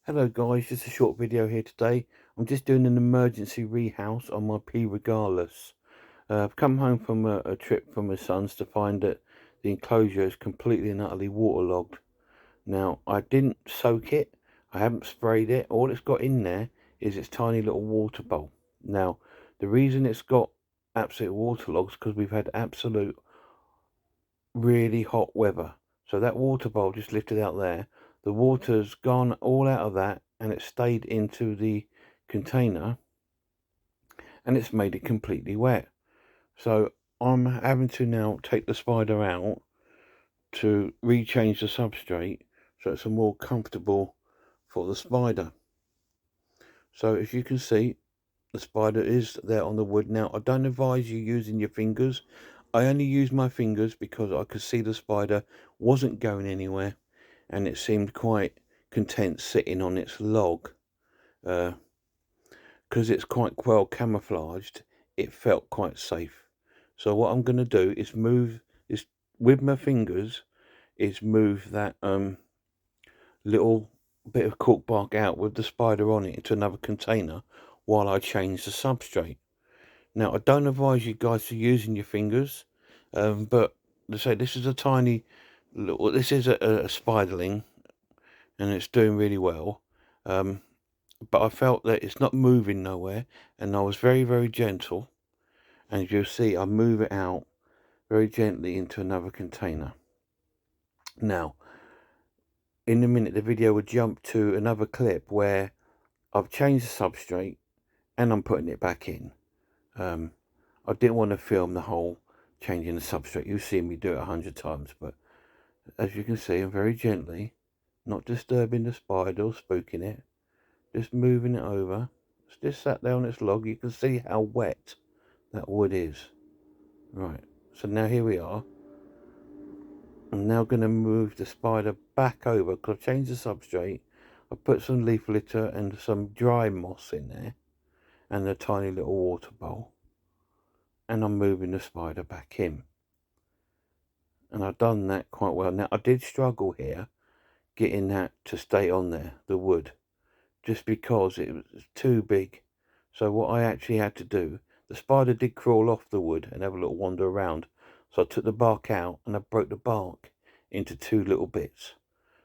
Hello guys, just a short video here today. I'm just doing an emergency rehouse on my P regalis. I've come home from a trip from my son's to find that the enclosure is completely and utterly waterlogged. Now, I didn't soak it, I haven't sprayed it. All it's got in there is its tiny little water bowl. Now, the reason it's got absolute waterlogged is because we've had absolute really hot weather. So that water bowl just lifted out there. The water's gone all out of that and it stayed into the container and it's made it completely wet. So I'm having to now take the spider out to rechange the substrate so it's more comfortable for the spider. So as you can see, the spider is there on the wood. Now, I don't advise you using your fingers. I only use my fingers because I could see the spider wasn't going anywhere and it seemed quite content sitting on its log. Because it's quite well camouflaged, it felt quite safe. So what I'm going to do is with my fingers, move that little bit of cork bark out with the spider on it into another container while I change the substrate. Now, I don't advise you guys to using your fingers, but let's say this is a tiny little, this is a spiderling, and it's doing really well. But I felt that it's not moving nowhere, and I was very, very gentle. And you'll see, I move it out very gently into another container. Now, in a minute, the video will jump to another clip where I've changed the substrate and I'm putting it back in. I didn't want to film the whole changing the substrate. You've seen me do it 100 times, but as you can see, I'm very gently, not disturbing the spider or spooking it, just moving it over. It's just sat there on its log. You can see how wet that wood is. Right, so now here we are. I'm now going to move the spider back over because I've changed the substrate. I've put some leaf litter and some dry moss in there and a tiny little water bowl. And I'm moving the spider back in. And I've done that quite well. Now, I did struggle here getting that to stay on there, the wood, just because it was too big. So what I actually had to do, the spider did crawl off the wood and have a little wander around. So I took the bark out and I broke the bark into two little bits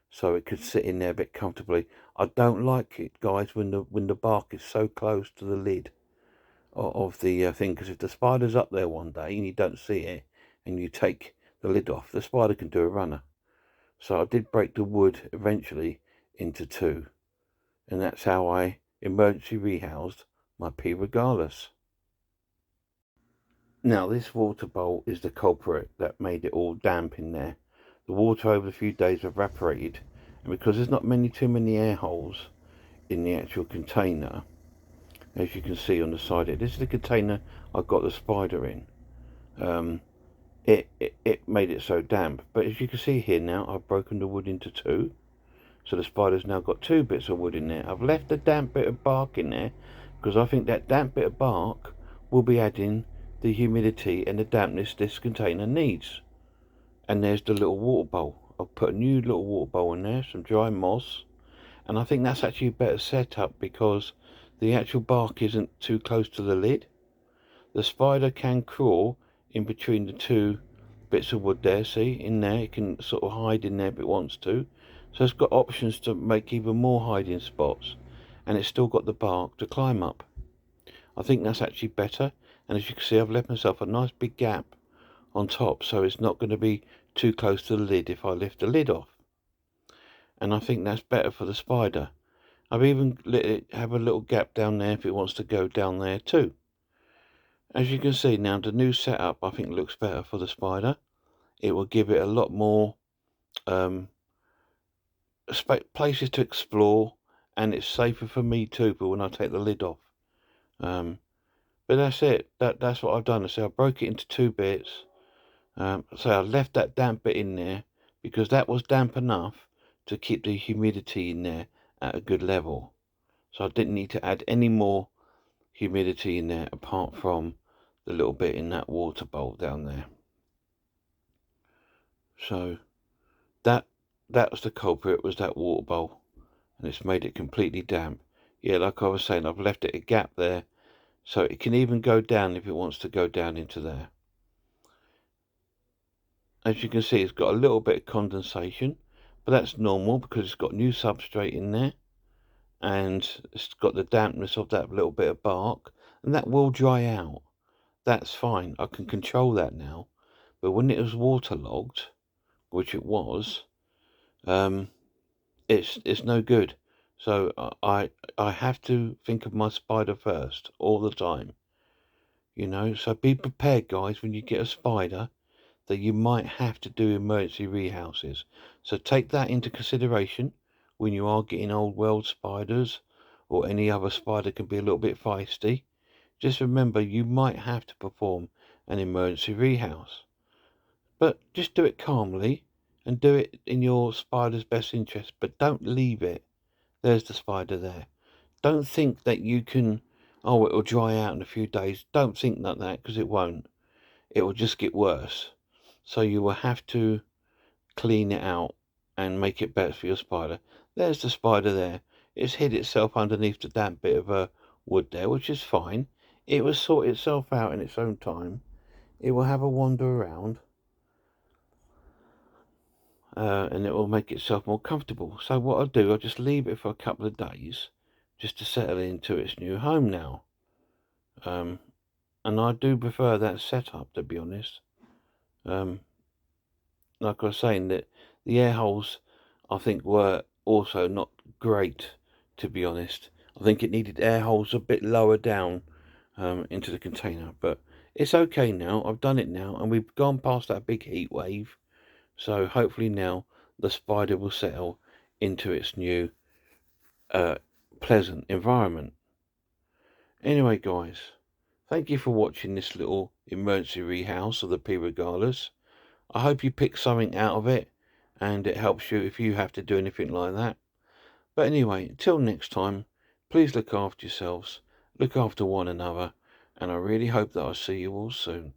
so it could sit in there a bit comfortably. I don't like it, guys, when the bark is so close to the lid of the thing, because if the spider's up there one day and you don't see it and you take the lid off, the spider can do a runner. So I did break the wood eventually into two, and that's how I emergency rehoused my P regalis. Now, this water bowl is the culprit that made it all damp in there. The water over a few days evaporated, and because there's not too many air holes in the actual container, as you can see on the side here, this is the container I got the spider in. It made it so damp, but as you can see here now, I've broken the wood into two, so the spider's now got two bits of wood in there. I've left a damp bit of bark in there because I think that damp bit of bark will be adding the humidity and the dampness this container needs. And there's the little water bowl. I've put a new little water bowl in there, some dry moss, and I think that's actually a better setup because the actual bark isn't too close to the lid. The spider can crawl in between the two bits of wood there, see, in there. It can sort of hide in there if it wants to. So it's got options to make even more hiding spots, and it's still got the bark to climb up. I think that's actually better, and as you can see, I've left myself a nice big gap on top, so it's not going to be too close to the lid if I lift the lid off. And I think that's better for the spider. I've even let it have a little gap down there if it wants to go down there too. As you can see now, the new setup I think looks better for the spider. It will give it a lot more places to explore, and it's safer for me too, but when I take the lid off. But that's it. That's what I've done. So I broke it into two bits. So I left that damp bit in there because that was damp enough to keep the humidity in there at a good level. So I didn't need to add any more humidity in there apart from the little bit in that water bowl down there. So that was the culprit, was that water bowl. and it's made it completely damp. Yeah, like I was saying, I've left it a gap there, so it can even go down if it wants to go down into there. As you can see, it's got a little bit of condensation, but that's normal because it's got new substrate in there, and it's got the dampness of that little bit of bark, and that will dry out. That's fine. I can control that now. But when it was waterlogged, which it was, it's no good. So I have to think of my spider first all the time. So be prepared, guys, when you get a spider that you might have to do emergency rehouses. So take that into consideration when you are getting old world spiders, or any other spider can be a little bit feisty. Just remember, you might have to perform an emergency rehouse. But just do it calmly and do it in your spider's best interest, but don't leave it. There's the spider there. Don't think that you can, oh, it'll dry out in a few days. Don't think like that, because it won't. It will just get worse. So you will have to clean it out and make it better for your spider. There's the spider there. It's hid itself underneath the damp bit of wood there, which is fine. It will sort itself out in its own time. It will have a wander around. And it will make itself more comfortable. So what I'll do, I'll just leave it for a couple of days just to settle into its new home now. And I do prefer that setup, to be honest. Like I was saying, that the air holes, I think, were also not great, to be honest. I think it needed air holes a bit lower down into the container, but it's okay now. I've done it now, and we've gone past that big heat wave. So hopefully now the spider will settle into its new pleasant environment. Anyway, guys, thank you for watching this little emergency rehouse of the P. regalis. I hope you pick something out of it, and it helps you if you have to do anything like that. But anyway, until next time, please look after yourselves, look after one another, and I really hope that I'll see you all soon.